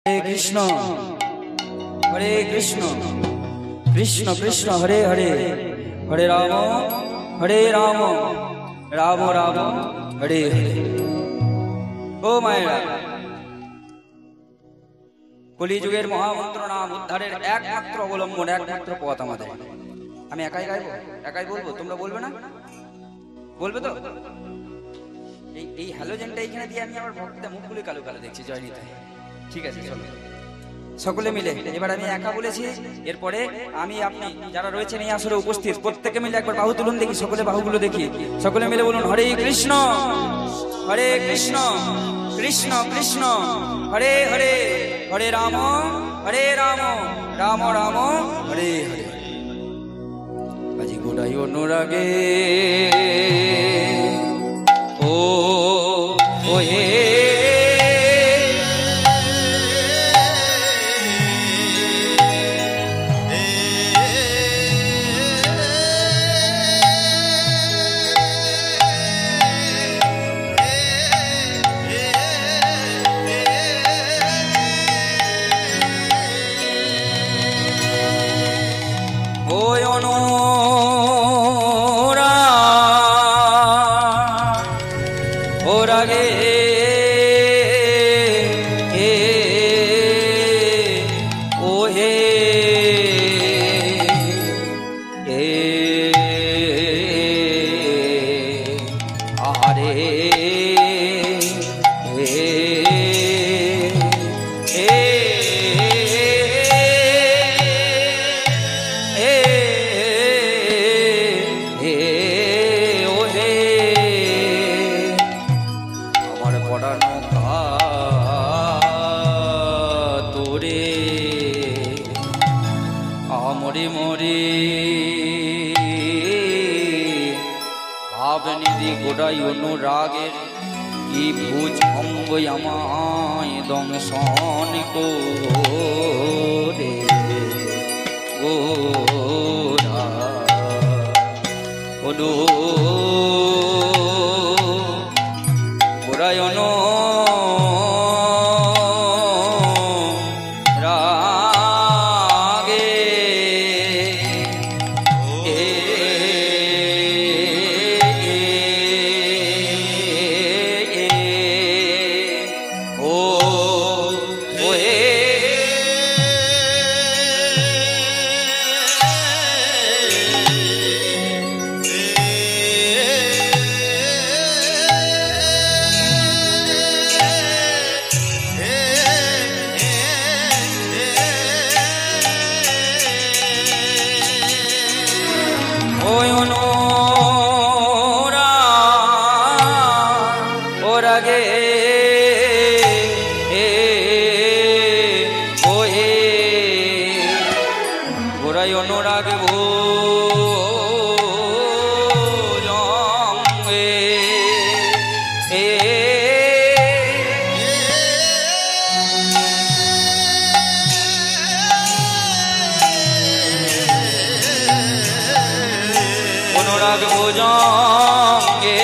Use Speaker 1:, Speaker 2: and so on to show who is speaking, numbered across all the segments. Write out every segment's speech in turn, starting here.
Speaker 1: हरे कृष्ण कृष्ण कृष्ण हरे हरे हरे राम राम राम हरे हरे। ओ मायरा কলিযুগের মহামন্ত্র নাম উদ্ধারের একমাত্র অবলম্বন, একমাত্র পথ আমাদের। আমি একাই গাইবো, একাই বলবো, তোমরা বলবে না? বলবে তো? এই হ্যালোজেনটা এখানে দিয়ে আমি আমার ভক্তদের মুখগুলি কালো কালো দেখছি। জয় নিতাই। ঠিক আছে, চলো সকলে মিলে। এবার আমি একা বলেছি, এরপরে আমি আপনি যারা রয়েছেন এই আসরে উপস্থিত প্রত্যেকে মিলে একবার বাহু তুলুন দেখি, সকলে বাহুগুলো দেখি, সকলে মিলে বলুন হরে কৃষ্ণ কৃষ্ণ কৃষ্ণ হরে হরে হরে রাম রাম রাম হরে হরে। আজি গোড়াই অনুরাগে ও হে গোড়াই অনুরাগের কি ভুজ অঙ্গ আমায় দংশন করে গোরা অনু গোড়াই অনু অনুরাগ অনুরাগ ভোজঙ্গে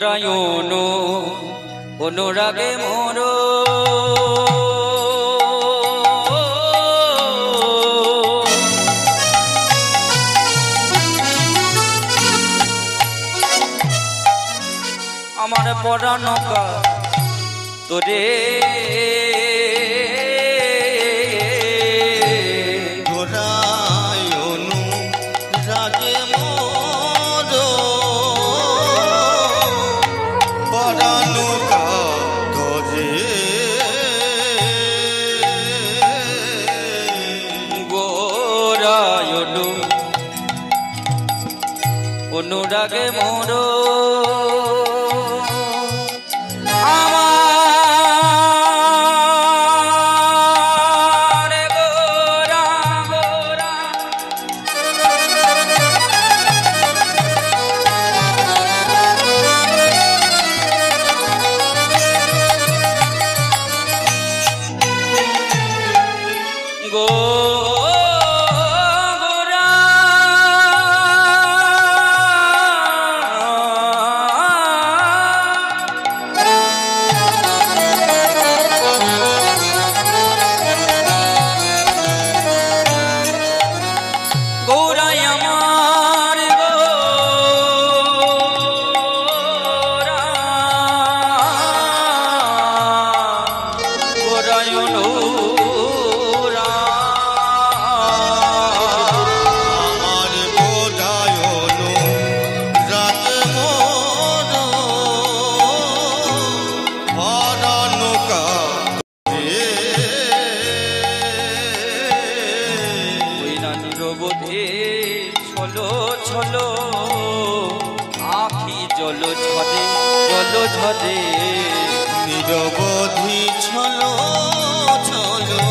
Speaker 1: গোরায়ণ অনুরাগে মোর আমার পরাণকা তোরে অনুরাগে মোর আমার গোরা গোরা
Speaker 2: নিরবধি ছলো ছলো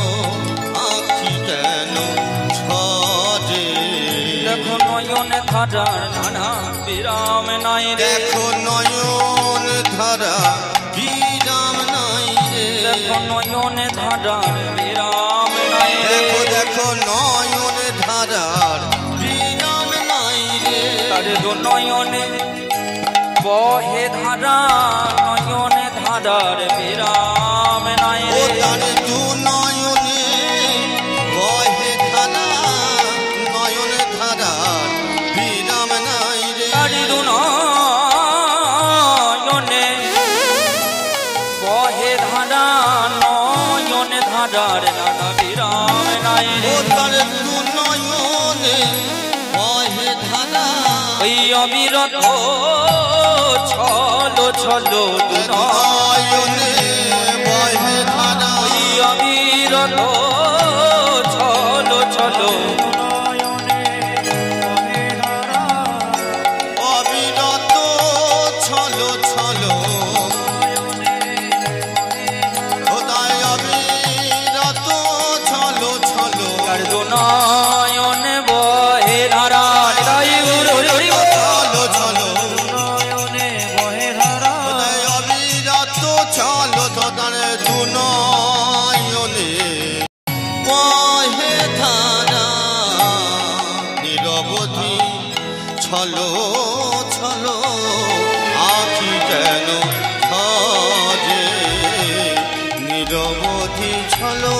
Speaker 2: আখি কেন ছজে
Speaker 1: দেখো নয়ন ধারার নানা বিরাম নাই
Speaker 2: দেখো নয়ন ধারা বিরাম নাই রে
Speaker 1: দেখো নয়ন ধারার বিরাম নাই
Speaker 2: দেখো দেখো নয়ন ধারার বিরাম নাই রে
Speaker 1: তারে দু নয়নে বহে ধারা নয়নে ধারার বিরাম নাই
Speaker 2: ও তারে দু নয়নে বহে ধারা নয়ন ধারার বিরাম নাই রে
Speaker 1: তারে দু নয়নে বহে ধারা নয়নে ধারার নানা বিরাম নাই
Speaker 2: ও তারে দু নয়নে বহে ধারা
Speaker 1: ওই অবিরত ছলো ছলো
Speaker 2: নয়নে বহে ধারা
Speaker 1: ওই অবিরত ছলো ছলো
Speaker 2: অবিরত ছলো ছলো ও তাই অবিরত ছলো ছলো
Speaker 1: কার দু নয়নে বহে ধারা তাই ছলো
Speaker 2: ছলো অবিরত ছলো তারে দু নয়নে বহে ধারা নিরবধি ছলো ছলো আখি কেন ছজে নিরবধি ছলো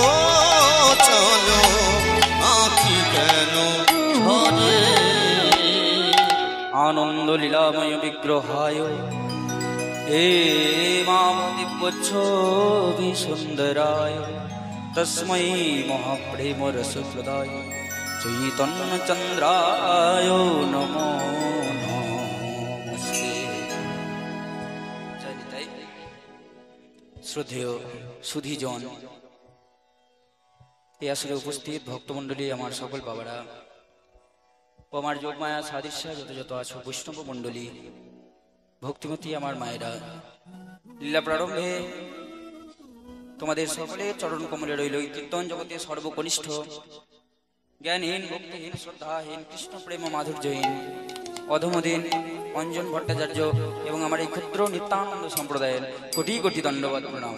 Speaker 2: ছলো আখি কেন ছজে
Speaker 1: আনন্দ লীলাময় বিগ্রহায় হে মাম দিব্যচ্ছবি সুন্দরায় তস্मै মহাপ্রেম রসপ্রদায় চৈতন্য চন্দ্রায় নমো নমস্তে। শ্রদ্ধেয় সুধীজন, এই আসলে উপস্থিত ভক্তমণ্ডলী, আমার সকল বাবারা ও আমার যোগমায়া সাদৃশ্যা যত যত আছো বৈষ্ণব মণ্ডলী, ভক্তিমতী আমার মায়েরা, লীলা প্রারম্ভে তোমাদের সকলের চরণ কমলে রইল কীর্তন জগতে সর্বকনিষ্ঠ জ্ঞানহীন, ভক্তিহীন, শ্রদ্ধাহীন, কৃষ্ণ প্রেম মাধুর্যহীন অধমদিন অঞ্জন ভট্টাচার্য এবং আমার এই ক্ষুদ্র নিত্যানন্দ সম্প্রদায়ের কোটি কোটি দণ্ডবাদ প্রণাম।